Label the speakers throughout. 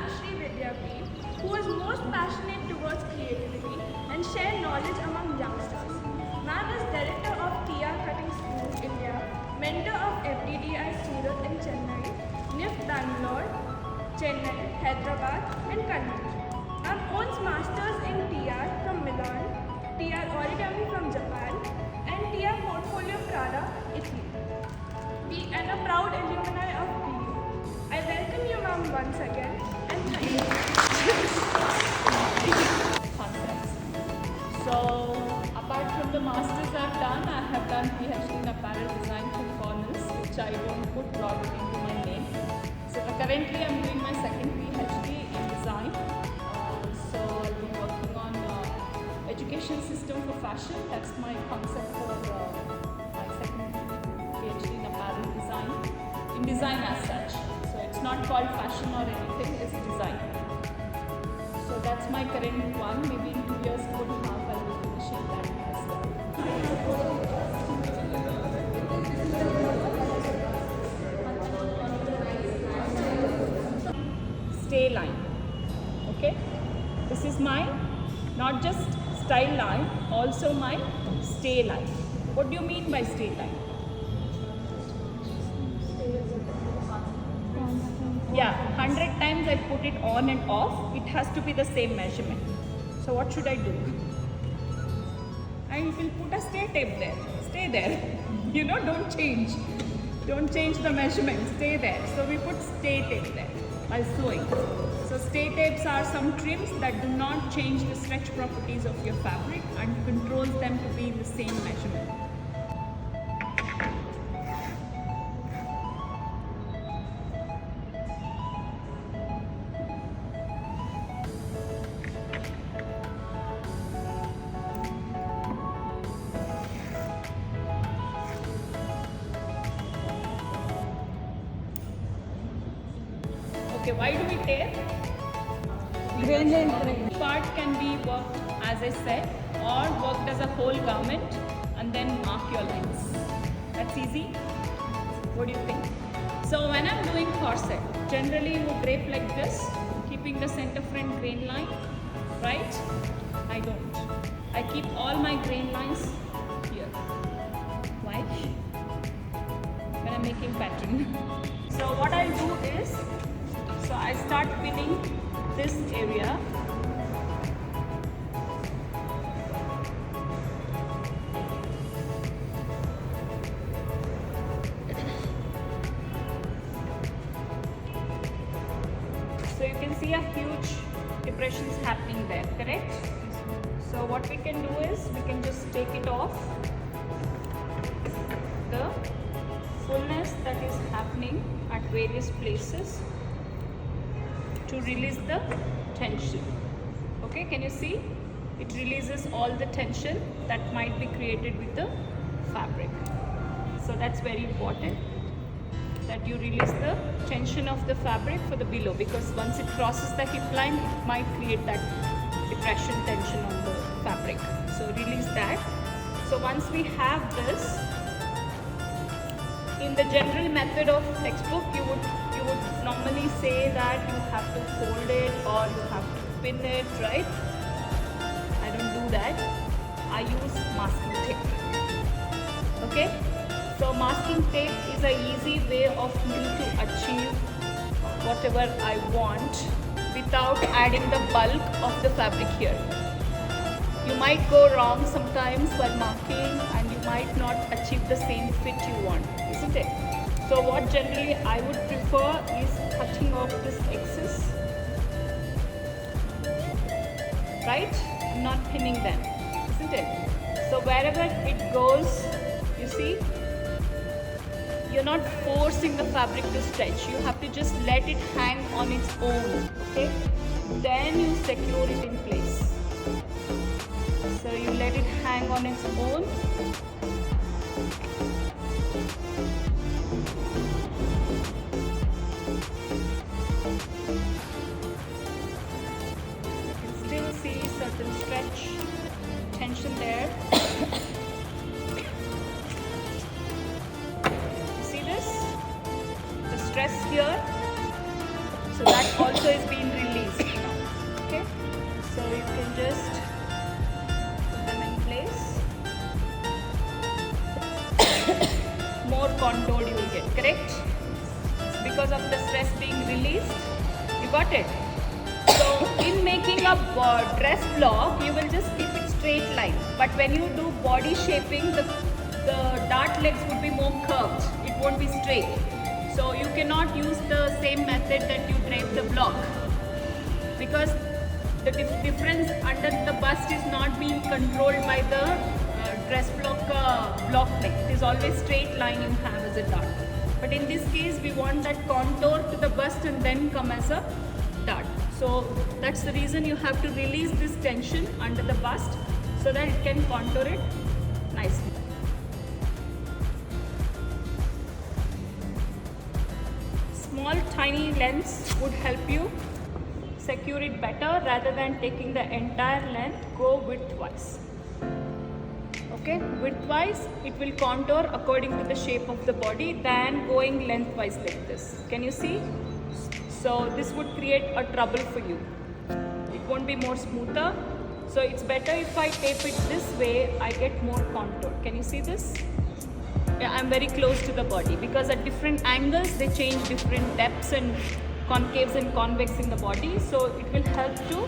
Speaker 1: am Srividya P, who is most passionate towards creativity and share knowledge among youngsters. Ma'am is director of TR Cutting School, India, mentor of FDDI Surat in Chennai, NIF Bangalore, Chennai, Hyderabad, and Kannur. Ma'am owns masters in TR from Milan, TR Origami from Japan, and TR Portfolio Prada, Italy. And a proud alumni of PU. I welcome you, ma'am, once again, and thank you.
Speaker 2: Concepts. So, apart from the masters I've done, I have done PhD in apparel design from Cornell, which I don't put product into my name. So, currently I'm doing my second PhD in design. So, I'll be working on education system for fashion. That's my concept for my second PhD in apparel design. In design as such. So, it's not called fashion or anything, it's design. So that's my current one. Maybe in 2 years, 2.5, I will be finishing that as well. Stay line. Okay? This is my not just style line, also my stay line. What do you mean by stay line? Yeah, 100 times I put it on and off, it has to be the same measurement. So what should I do? I will put a stay tape there. Stay there. You know, don't change. Don't change the measurement. Stay there. So we put stay tape there while sewing. So stay tapes are some trims that do not change the stretch properties of your fabric and controls them to be in the same measurement. Okay, why do we tear? Part can be worked as I said, or worked as a whole garment and then mark your lines. That's easy. What do you think? So when I'm doing corset, generally you drape like this, keeping the center front grain line, right? I don't. I keep all my grain lines here. Why? When I'm making pattern. So what I'll do is, so I start pinning this area. So you can see a huge depressions happening there, correct? So what we can do is, we can just take it off. The fullness that is happening at various places to release the tension. Okay, can you see? It releases all the tension that might be created with the fabric. So that's very important, that you release the tension of the fabric for the below, because once it crosses the hip line, it might create that depression tension on the fabric. So release that. So once we have this, in the general method of textbook, you would normally say that you have to fold it or you have to pin it, right? I don't do that. I use masking tape. Okay? So masking tape is an easy way of me to achieve whatever I want without adding the bulk of the fabric here. You might go wrong sometimes while marking and you might not achieve the same fit you want, isn't it? So what generally I would prefer is cutting off this excess, right? I'm not pinning them, isn't it? So wherever it goes, you see, you're not forcing the fabric to stretch. You have to just let it hang on its own, okay? Then you secure it in place. So you let it hang on its own. Certain stretch, tension there. See this? The stress here. So that also is being contoured you will get, correct? Because of the stress being released. You got it? So in making a dress block, you will just keep it straight line. But when you do body shaping, the dart legs would be more curved. It won't be straight. So you cannot use the same method that you drape the block, because the difference under the bust is not being controlled by the dress block neck. It is always straight line you have as a dart. But in this case, we want that contour to the bust and then come as a dart. So that's the reason you have to release this tension under the bust so that it can contour it nicely. Small tiny lengths would help you secure it better rather than taking the entire length. Go widthwise. Okay, widthwise it will contour according to the shape of the body than going lengthwise like this. Can you see? So this would create a trouble for you. It won't be more smoother. So it's better if I tape it this way, I get more contour. Can you see this? Yeah, I'm very close to the body, because at different angles they change different depths and concaves and convex in the body. So it will help to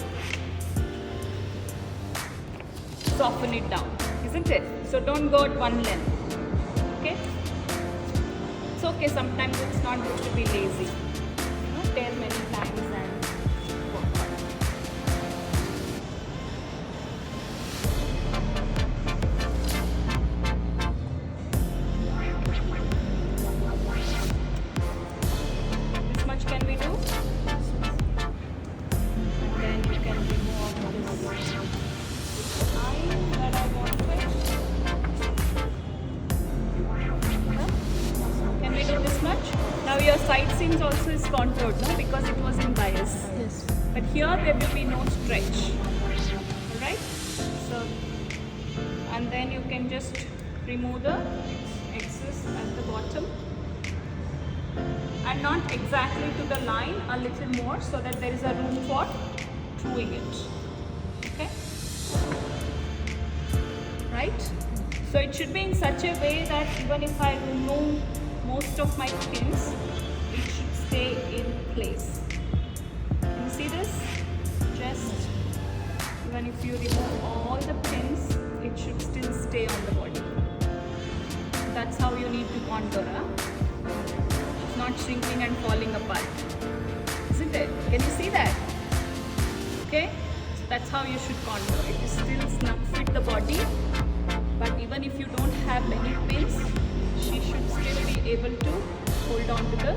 Speaker 2: soften it down, isn't it? So don't go at one length. Okay? It's okay, sometimes it's not good to be lazy. Tear many times and work on it. This much can we do? And then you can remove this line that I wanted. Can we do this much? Now your side seams also is contoured, no? Because it was in bias.
Speaker 3: Yes.
Speaker 2: But here there will be no stretch. Alright? So, and then you can just remove the excess at the bottom. And not exactly to the line, a little more, so that there is a room for truing it. Okay? Right? So it should be in such a way that even if I remove most of my pins, it should stay in place. Can you see this? Just even if you remove all the pins, it should still stay on the body. That's how you need to contour, huh? It's not shrinking and falling apart, isn't it? Can you see that? Okay? So that's how you should contour. It is still snug fit the body, but even if you don't have many pins, she should still be able to hold on to the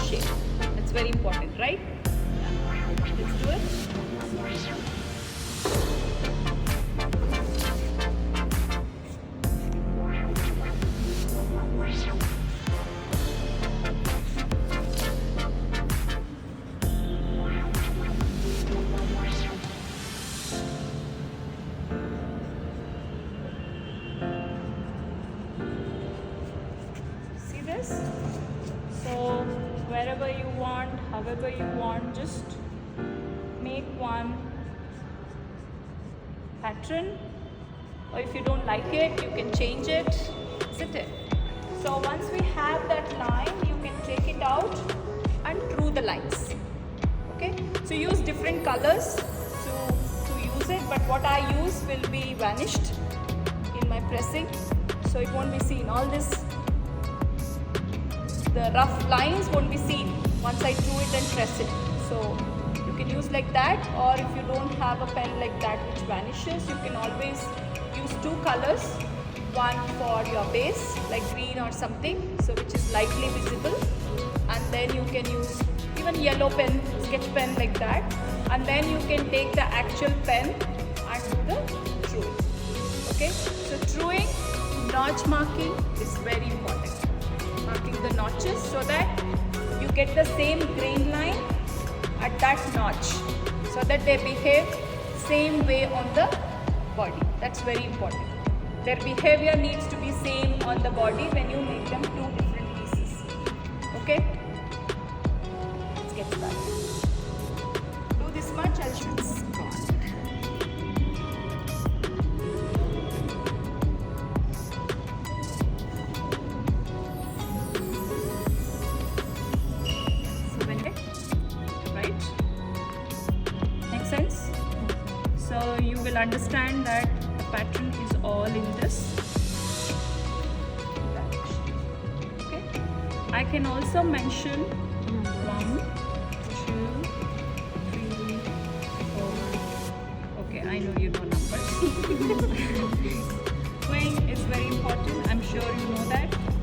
Speaker 2: shape. That's very important, right? Yeah. Let's do it. So wherever you want, however you want, just make one pattern, or if you don't like it, you can change it, isn't it? So once we have that line, you can take it out and true the lines. Okay, so use different colors to use it, but what I use will be vanished in my pressing, so it won't be seen. All this, the rough lines won't be seen once I do it and press it. So you can use like that, or if you don't have a pen like that which vanishes, you can always use two colors, one for your base like green or something, so which is lightly visible, and then you can use even yellow pen, sketch pen like that, and then you can take the actual pen and do the truing. Okay, so truing, notch marking is very important. Marking the notches so that you get the same grain line at that notch, so that they behave same way on the body. That's very important. Their behavior needs to be same on the body when you make them two different pieces. Okay? Let's get started. Do this much, I'll show you. will understand that the pattern is all in this direction. Okay, I can also mention 1, 2, 3, 4. Okay, I know you know numbers. Queen is very important. I'm sure you know that.